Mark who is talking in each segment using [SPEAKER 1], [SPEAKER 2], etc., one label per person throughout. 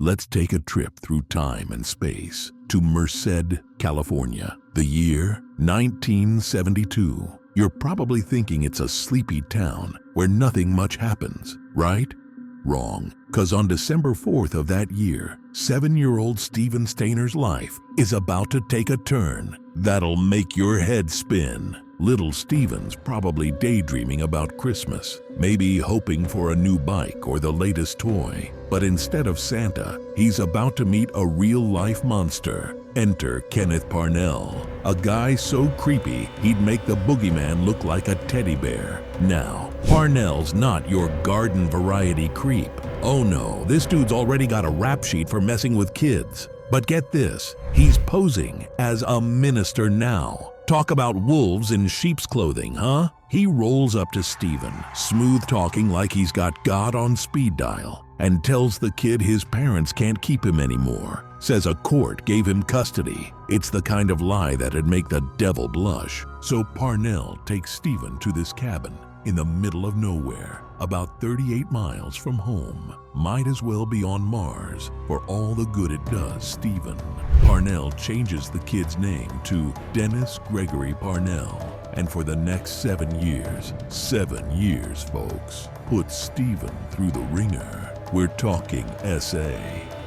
[SPEAKER 1] Let's take a trip through time and space to Merced, California. The year 1972. You're probably thinking it's a sleepy town where nothing much happens, right? Wrong, because on December 4th of that year, 7-year-old Steven Stayner's life is about to take a turn that'll make your head spin. Little Steven's probably daydreaming about Christmas, maybe hoping for a new bike or the latest toy. But instead of Santa, he's about to meet a real-life monster. Enter Kenneth Parnell, a guy so creepy he'd make the boogeyman look like a teddy bear. Now, Parnell's not your garden variety creep. Oh no, this dude's already got a rap sheet for messing with kids. But get this, he's posing as a minister now. Talk about wolves in sheep's clothing, huh? He rolls up to Steven, smooth-talking like he's got God on speed dial, and tells the kid his parents can't keep him anymore. Says a court gave him custody. It's the kind of lie that'd make the devil blush. So Parnell takes Steven to this cabin in the middle of nowhere, about 38 miles from home. Might as well be on Mars for all the good it does Steven. Parnell changes the kid's name to Dennis Gregory Parnell, and for the next 7 years, 7 years folks, puts Steven through the ringer. We're talking SA,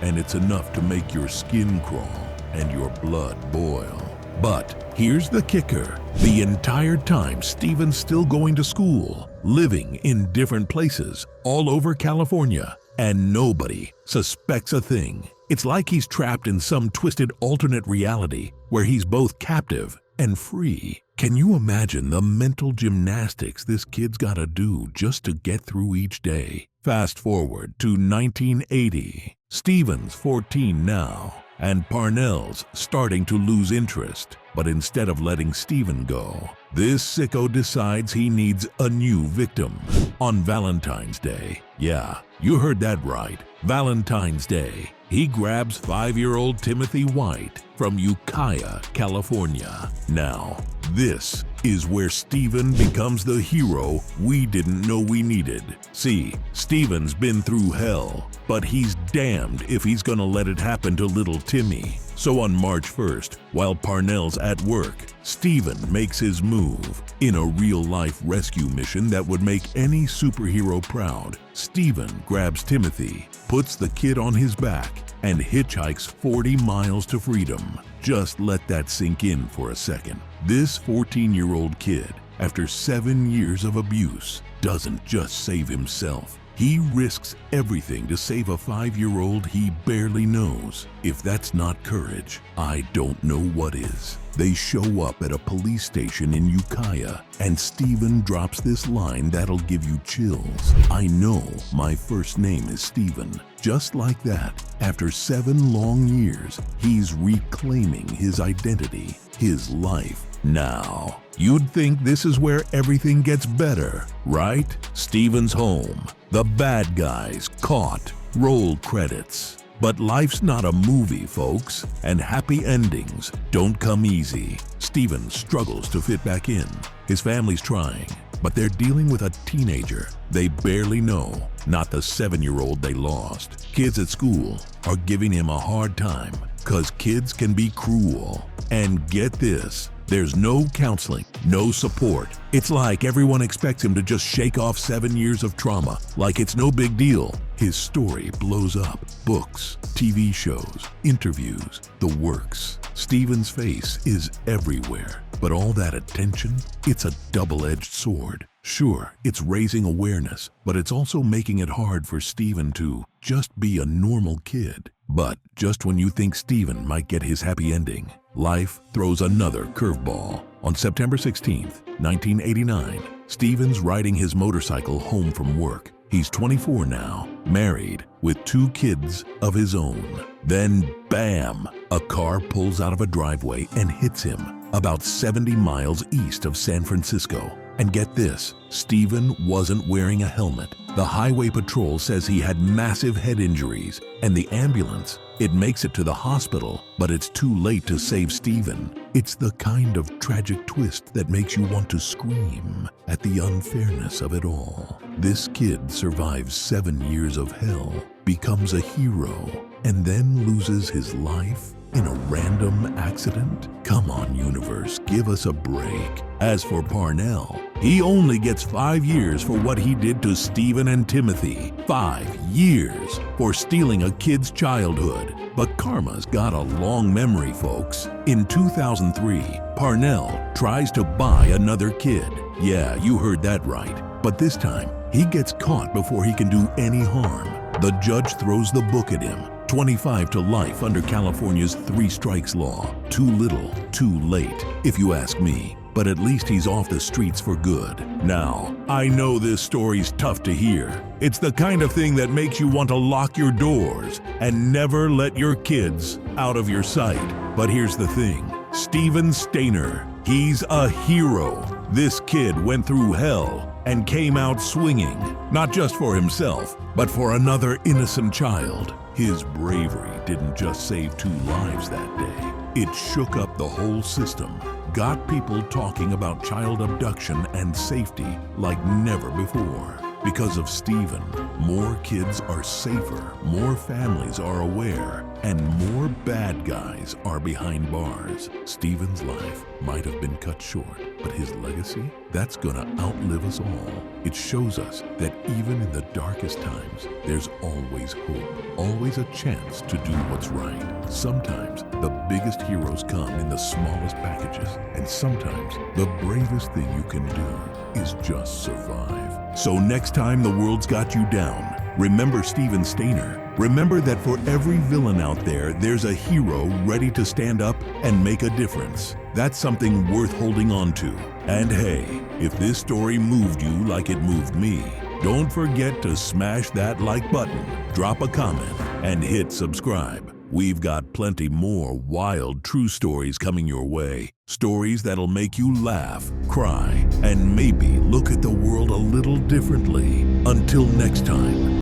[SPEAKER 1] and it's enough to make your skin crawl and your blood boil. But here's the kicker. The entire time Steven's still going to school, living in different places all over California, and nobody suspects a thing. It's like he's trapped in some twisted alternate reality where he's both captive and free. Can you imagine the mental gymnastics this kid's gotta do just to get through each day? Fast forward to 1980. Steven's 14 now, and Parnell's starting to lose interest. But instead of letting Steven go, this sicko decides he needs a new victim. On Valentine's Day, yeah, you heard that right, Valentine's Day, he grabs 5-year-old Timothy White from Ukiah, California. Now, this is where Steven becomes the hero we didn't know we needed. See, Steven's been through hell, but he's damned if he's gonna let it happen to little Timmy. So on March 1st, while Parnell's at work, Steven makes his move. In a real-life rescue mission that would make any superhero proud, Steven grabs Timothy, puts the kid on his back, and hitchhikes 40 miles to freedom. Just let that sink in for a second. This 14-year-old kid, after 7 years of abuse, doesn't just save himself. He risks everything to save a 5-year-old he barely knows. If that's not courage, I don't know what is. They show up at a police station in Ukiah, and Steven drops this line that'll give you chills. I know my first name is Steven. Just like that, after 7 long years, he's reclaiming his identity, his life. Now, you'd think this is where everything gets better, right? Steven's home, the bad guys caught, roll credits. But life's not a movie, folks, and happy endings don't come easy. Steven struggles to fit back in. His family's trying, but they're dealing with a teenager they barely know, not the 7-year-old they lost. Kids at school are giving him a hard time, 'cause kids can be cruel. And get this, there's no counseling, no support. It's like everyone expects him to just shake off 7 years of trauma, like it's no big deal. His story blows up. Books, TV shows, interviews, the works. Steven's face is everywhere. But all that attention, it's a double-edged sword. Sure, it's raising awareness, but it's also making it hard for Steven to just be a normal kid. But just when you think Steven might get his happy ending, life throws another curveball. On September 16th, 1989, Steven's riding his motorcycle home from work. He's 24 now, married, with 2 kids of his own. Then, bam! A car pulls out of a driveway and hits him about 70 miles east of San Francisco. And get this, Steven wasn't wearing a helmet. The highway patrol says he had massive head injuries, and the ambulance, it makes it to the hospital, but it's too late to save Steven. It's the kind of tragic twist that makes you want to scream at the unfairness of it all. This kid survives 7 years of hell, becomes a hero, and then loses his life in a random accident? Come on, universe, give us a break. As for Parnell, he only gets 5 years for what he did to Steven and Timothy. 5 years for stealing a kid's childhood. But karma's got a long memory, folks. In 2003, Parnell tries to buy another kid. Yeah, you heard that right. But this time, he gets caught before he can do any harm. The judge throws the book at him. 25 to life under California's 3 strikes law. Too little, too late, if you ask me. But at least he's off the streets for good. Now, I know this story's tough to hear. It's the kind of thing that makes you want to lock your doors and never let your kids out of your sight. But here's the thing, Steven Stayner, he's a hero. This kid went through hell and came out swinging, not just for himself, but for another innocent child. His bravery didn't just save 2 lives that day. It shook up the whole system, got people talking about child abduction and safety like never before. Because of Steven, more kids are safer, more families are aware, and more bad guys are behind bars. Steven's life might have been cut short, but his legacy, that's gonna outlive us all. It shows us that even in the darkest times, there's always hope, always a chance to do what's right. Sometimes the biggest heroes come in the smallest packages, and sometimes the bravest thing you can do is just survive. So next time the world's got you down, remember Steven Stayner. Remember that for every villain out there, there's a hero ready to stand up and make a difference. That's something worth holding on to. And hey, if this story moved you like it moved me, don't forget to smash that like button, drop a comment, and hit subscribe. We've got plenty more wild, true stories coming your way. Stories that'll make you laugh, cry, and maybe look at the world a little differently. Until next time.